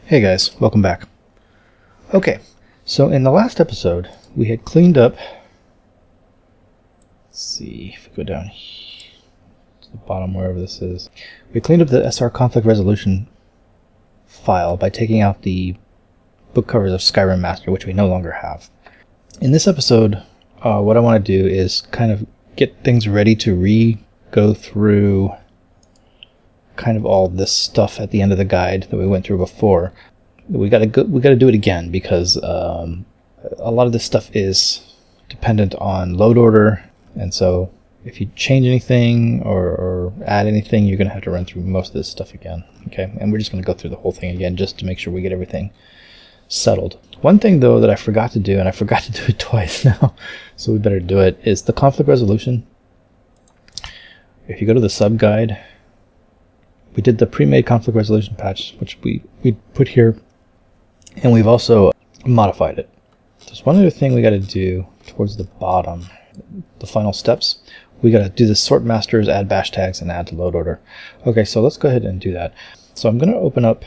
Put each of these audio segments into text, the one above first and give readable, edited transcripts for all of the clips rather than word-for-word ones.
Hey guys, welcome back. Okay, so in the last episode, we had cleaned up, let's see if we go down to the bottom wherever this is, we cleaned up the SR conflict resolution file by taking out the book covers of Skyrim Master, which we no longer have. In this episode, what I want to do is kind of get things ready to go through kind of all this stuff at the end of the guide that we went through before. We got to do it again because a lot of this stuff is dependent on load order, and so if you change anything or add anything, you're going to have to run through most of this stuff again. Okay, and we're just going to go through the whole thing again just to make sure we get everything settled. One thing though that I forgot to do, and I forgot to do it twice now, so we better do it, is the conflict resolution. If you go to the Subguide, we did the pre-made conflict resolution patch, which we put here, and we've also modified it. There's one other thing we got to do towards the bottom, the final steps. We got to do the sort masters, add bash tags, and add to load order. Okay, so let's go ahead and do that. So I'm going to open up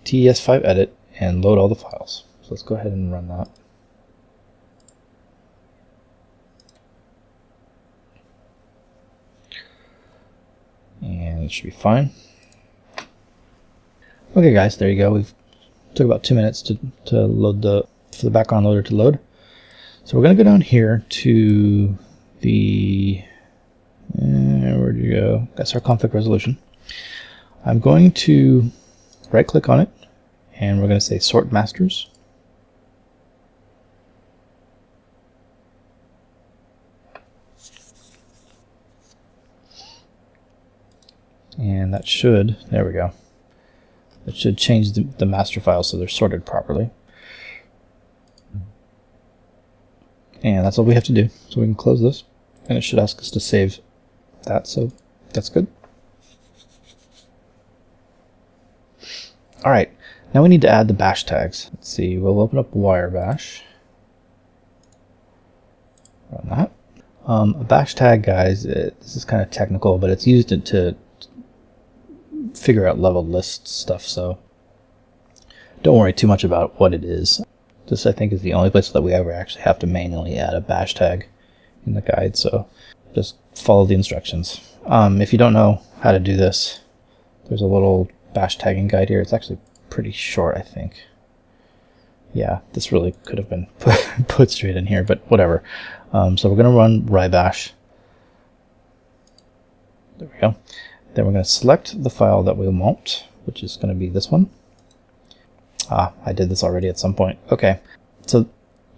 TES5 edit and load all the files. So let's go ahead and run that. And it should be fine. Okay guys, there you go. We've took about 2 minutes to load for the background loader to load. So we're going to go down here to the where'd you go? That's our conflict resolution. I'm going to right click on it and we're going to say sort masters. And that should, there we go. It should change the master files so they're sorted properly. And that's all we have to do. So we can close this, and it should ask us to save that, so that's good. Alright, now we need to add the bash tags. Let's see, we'll open up wire bash. Run that. A bash tag, guys, this is kind of technical, but it's used to figure out leveled list stuff, so don't worry too much about what it is. This, I think, is the only place that we ever actually have to manually add a bash tag in the guide, so just follow the instructions. If you don't know how to do this, there's a little bash tagging guide here. It's actually pretty short, I think. Yeah, this really could have been put straight in here, but whatever. So we're going to run rybash. There we go. Then we're going to select the file that we want, which is going to be this one. I did this already at some point. Okay, so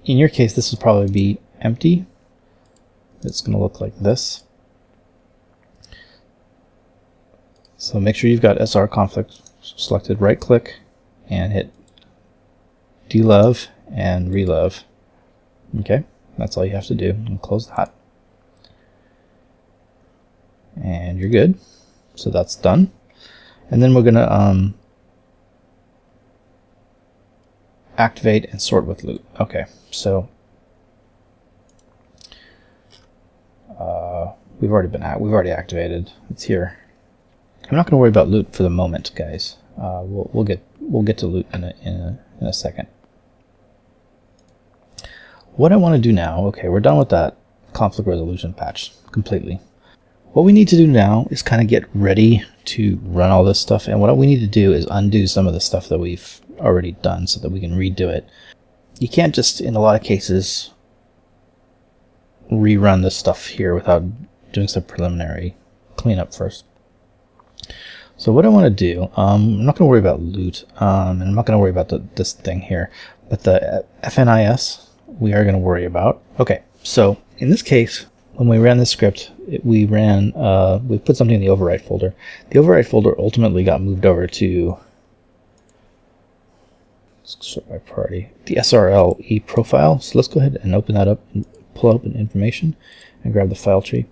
in your case, this would probably be empty. It's going to look like this. So make sure you've got SR conflict selected, right click, and hit delove and relove. Okay, that's all you have to do. And close that. And you're good. So that's done. And then we're going to activate and sort with loot. Okay, so we've already activated. It's here. I'm not going to worry about loot for the moment, guys. We'll get to loot in a second. What I want to do now, okay, we're done with that conflict resolution patch completely. What we need to do now is kind of get ready to run all this stuff, and what we need to do is undo some of the stuff that we've already done so that we can redo it. You can't just, in a lot of cases, rerun this stuff here without doing some preliminary cleanup first. So what I want to do, I'm not going to worry about loot, and I'm not going to worry about this thing here, but the FNIS we are going to worry about. Okay, so in this case, when we ran this script, we put something in the overwrite folder. The overwrite folder ultimately got moved over to, let's sort by priority, the SRLE profile. So let's go ahead and open that up and pull open information and grab the file tree.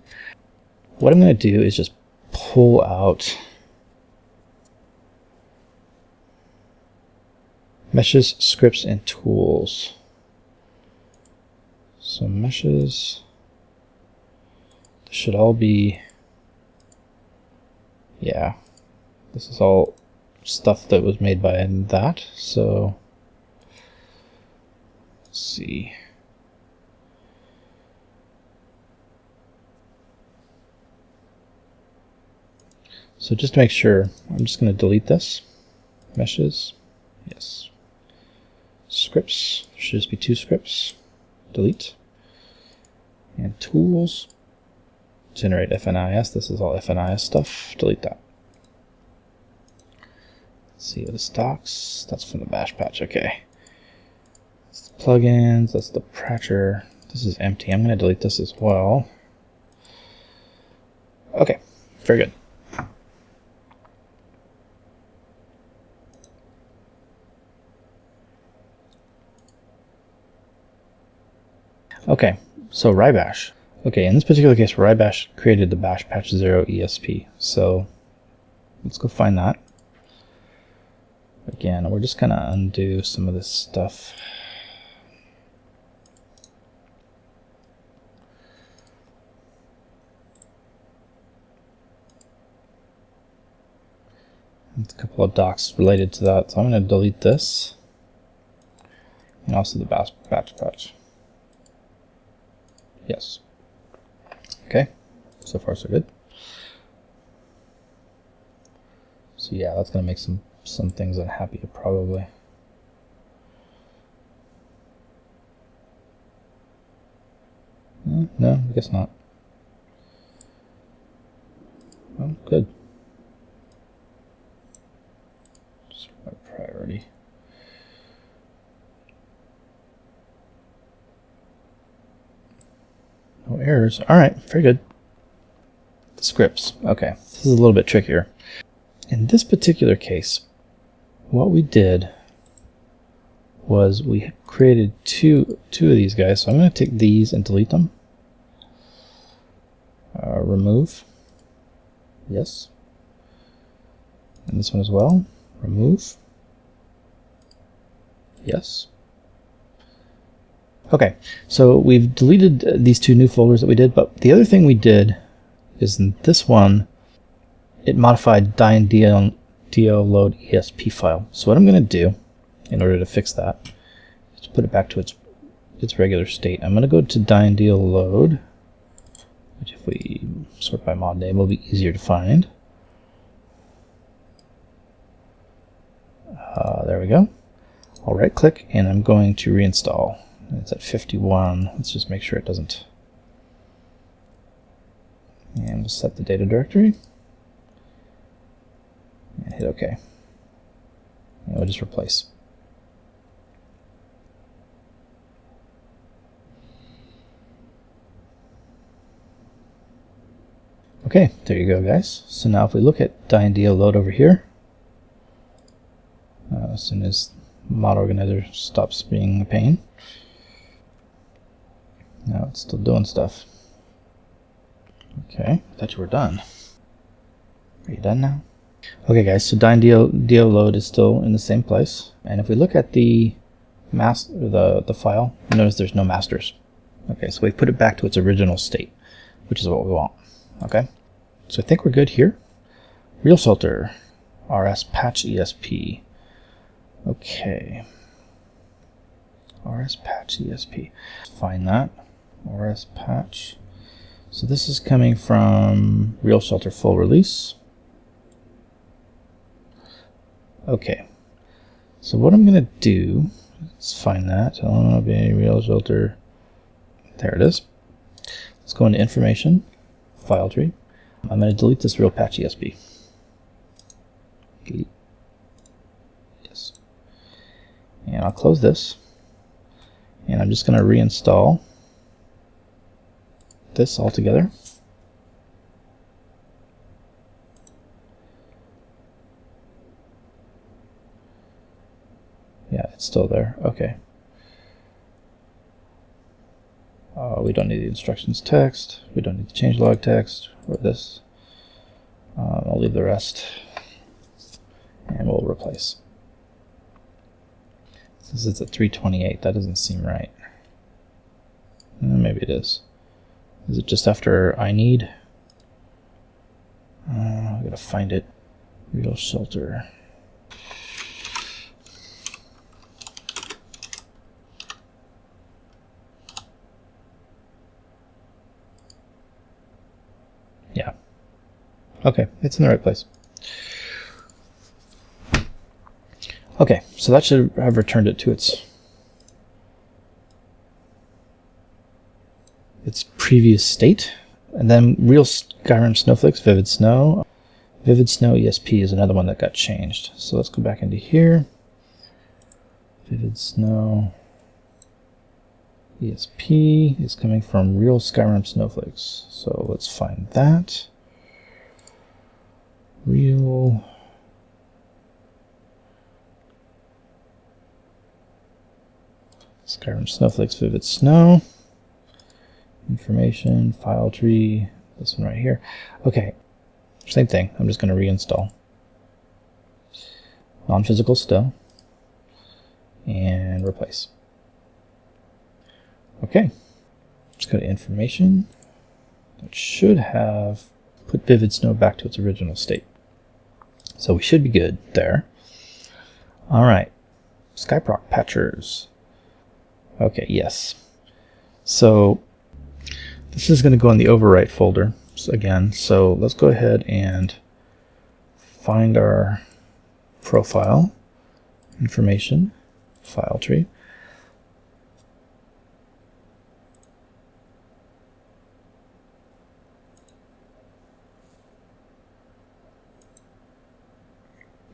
What I'm going to do is just pull out meshes, scripts, and tools. So meshes should all be, yeah, this is all stuff that was made by that. So let's see. So just to make sure, I'm just going to delete this. Meshes, yes. Scripts, should just be 2 scripts. Delete. And tools, generate FNIS. This is all FNIS stuff. Delete that. Let's see the stocks. That's from the bash patch. Okay. That's the plugins. That's the patcher. This is empty. I'm going to delete this as well. Okay. Very good. Okay, so rybash. Okay, in this particular case, rybash created the bash patch 0 ESP. So let's go find that. Again, we're just going to undo some of this stuff. There's a couple of docs related to that, so I'm going to delete this. And also the bash patch. Yes. Okay, so far so good. So yeah, that's going to make some things unhappy probably. No, I guess not. Well, good. Just my priority. No errors. Alright, very good. The scripts. Okay, this is a little bit trickier. In this particular case, what we did was we created two of these guys. So I'm going to take these and delete them. Remove. Yes. And this one as well. Remove. Yes. Okay, so we've deleted these 2 new folders that we did, but the other thing we did is in this one, it modified dynd load ESP file. So what I'm going to do in order to fix that is put it back to its regular state. I'm going to go to dynd load, which if we sort by mod name will be easier to find. There we go. I'll right click and I'm going to reinstall. It's at 51. Let's just make sure it doesn't. And we'll set the data directory. And hit OK. And we'll just replace. Okay, there you go, guys. So now if we look at dynd load over here, as soon as mod organizer stops being a pain, now it's still doing stuff. Okay, I thought you were done. Are you done now? Okay, guys, so dynd load is still in the same place. And if we look at the file, you notice there's no masters. Okay, so we've put it back to its original state, which is what we want. Okay, so I think we're good here. Real shelter, RS patch ESP. Okay, RS patch ESP. Find that. RS patch. So this is coming from Real Shelter full release. Okay, so what I'm going to do, let's find that. I don't know, be Real Shelter. There it is. Let's go into information, file tree. I'm going to delete this real patch ESP. Delete. Yes. And I'll close this. And I'm just going to reinstall this all together. Yeah, it's still there. Okay. We don't need the instructions text. We don't need the changelog text or this. I'll leave the rest. And we'll replace. Since it's at 328, that doesn't seem right. Maybe it is. Is it just after I need? I gotta find it. Real shelter. Okay, it's in the right place. Okay, so that should have returned it to its previous state. And then real Skyrim snowflakes, Vivid Snow. Vivid Snow ESP is another one that got changed. So let's go back into here. Vivid Snow ESP is coming from real Skyrim snowflakes. So let's find that. Real Skyrim snowflakes, Vivid Snow. Information, file tree, this one right here. Okay, same thing. I'm just going to reinstall. Non-physical still. And replace. Okay, let's go to information. It should have put Vivid Snow back to its original state. So we should be good there. Alright, Skyproc patchers. Okay, yes. So this is going to go in the overwrite folder again. So let's go ahead and find our profile, information, file tree.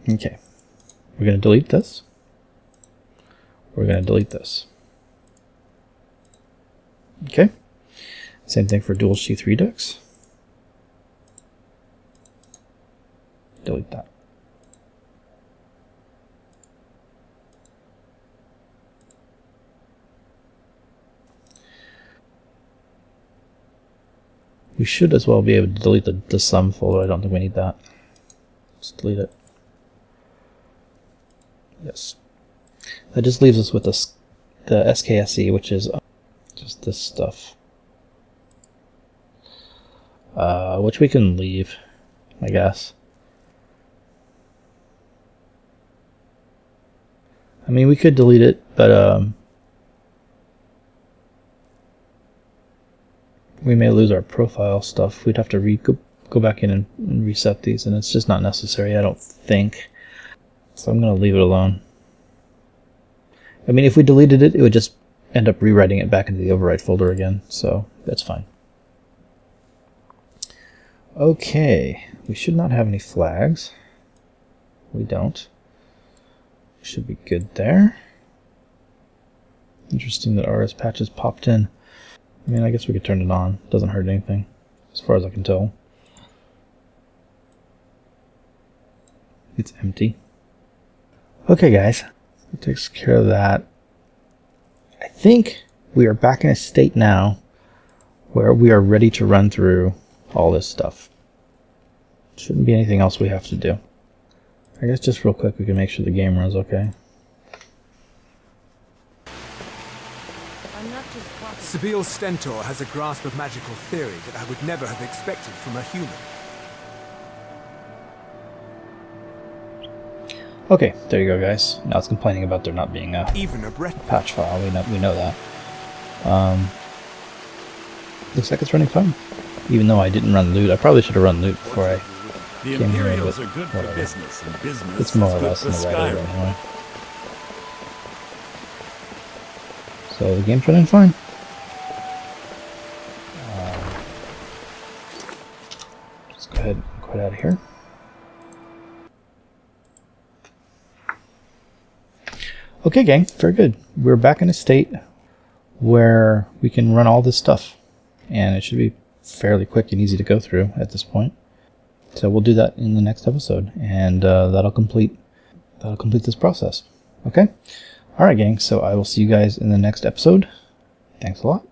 Okay, we're going to delete this. We're going to delete this. Okay, same thing for dual sheath redux. Delete that. We should as well be able to delete the sum folder. I don't think we need that. Let's delete it. Yes. That just leaves us with the SKSE, which is just this stuff. Which we can leave, I guess. I mean, we could delete it, but we may lose our profile stuff. We'd have to go back in and reset these, and it's just not necessary, I don't think. So I'm going to leave it alone. I mean, if we deleted it, it would just end up rewriting it back into the overwrite folder again, so that's fine. Okay, we should not have any flags. We don't. Should be good there. Interesting that RS patches popped in. I mean, I guess we could turn it on. Doesn't hurt anything, as far as I can tell. It's empty. Okay, guys, that takes care of that. I think we are back in a state now where we are ready to run through all this stuff. Shouldn't be anything else we have to do. I guess just real quick we can make sure the game runs okay. Sabille Stentor has a grasp of magical theory that I would never have expected from a human. Okay, there you go, guys. Now it's complaining about there not being a patch file. We know that. Looks like it's running fine. Even though I didn't run loot, I probably should have run loot before I came here. But are good for business, and business it's more or is less good in for the right order Skyrim. anyway. So the game's running fine. Let's go ahead and quit out of here. Okay, gang, very good. We're back in a state where we can run all this stuff, and it should be fairly quick and easy to go through at this point. So we'll do that in the next episode, and that'll complete this process. Okay? All right, gang. So I will see you guys in the next episode. Thanks a lot.